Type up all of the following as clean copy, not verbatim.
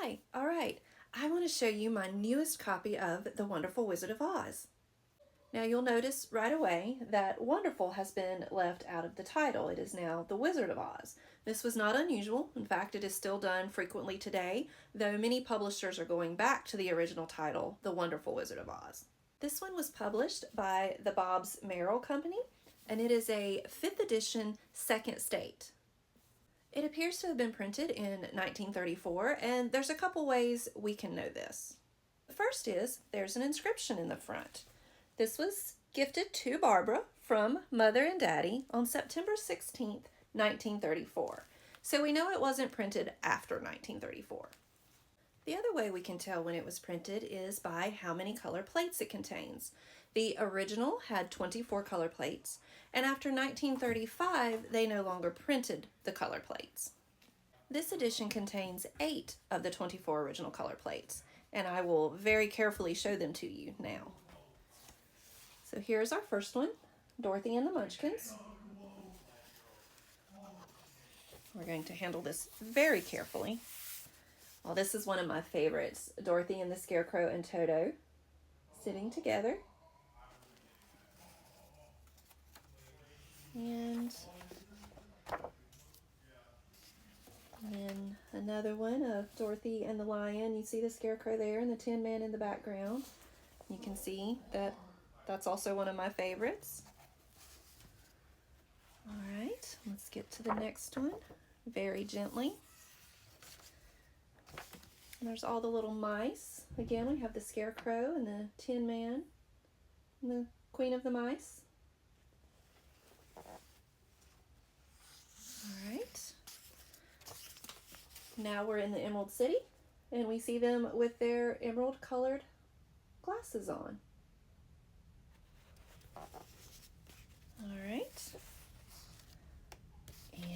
Hi, all right. I want to show you my newest copy of The Wonderful Wizard of Oz. Now you'll notice right away that wonderful has been left out of the title. It is now The Wizard of Oz. This was not unusual. In fact, it is still done frequently today, though many publishers are going back to the original title, The Wonderful Wizard of Oz. This one was published by the Bobbs Merrill Company, and it is a 5th edition second state. It appears to have been printed in 1934, and there's a couple ways we can know this. The first is there's an inscription in the front. This was gifted to Barbara from Mother and Daddy on September 16th, 1934. So we know it wasn't printed after 1934. The other way we can tell when it was printed is by how many color plates it contains. The original had 24 color plates, and after 1935, they no longer printed the color plates. This edition contains 8 of the 24 original color plates, and I will very carefully show them to you now. So here's our first one, Dorothy and the Munchkins. We're going to handle this very carefully. Well, this is one of my favorites, Dorothy and the Scarecrow and Toto sitting together. And then another one of Dorothy and the Lion. You see the Scarecrow there and the Tin Man in the background. You can see that that's also one of my favorites. All right, let's get to the next one very gently. And there's all the little mice. Again, we have the Scarecrow and the Tin Man and the Queen of the Mice. All right. Now we're in the Emerald City, and we see them with their emerald colored glasses on. All right.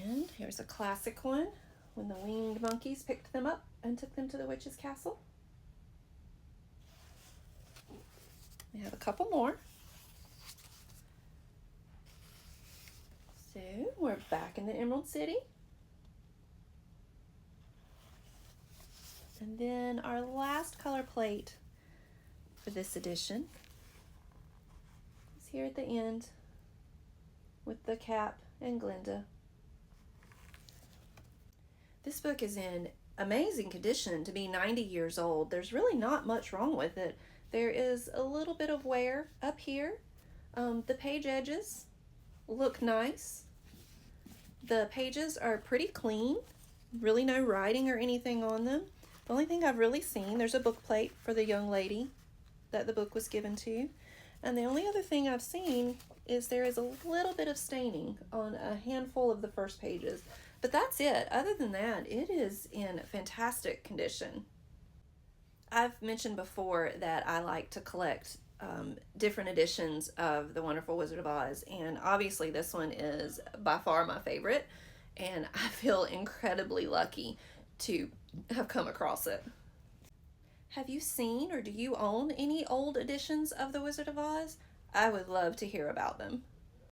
And here's a classic one, when the winged monkeys picked them up and took them to the witch's castle. We have a couple more. So we're back in the Emerald City. And then our last color plate for this edition is here at the end with the Cap and Glinda. This book is in amazing condition to be 90 years old. There's really not much wrong with it. There is a little bit of wear up here. The page edges look nice. The pages are pretty clean, really no writing or anything on them. The only thing I've really seen, there's a book plate for the young lady that the book was given to. And the only other thing I've seen is there is a little bit of staining on a handful of the first pages. But that's it. Other than that, it is in fantastic condition. I've mentioned before that I like to collect different editions of The Wonderful Wizard of Oz, and obviously this one is by far my favorite, and I feel incredibly lucky to have come across it. Have you seen or do you own any old editions of The Wizard of Oz? I would love to hear about them.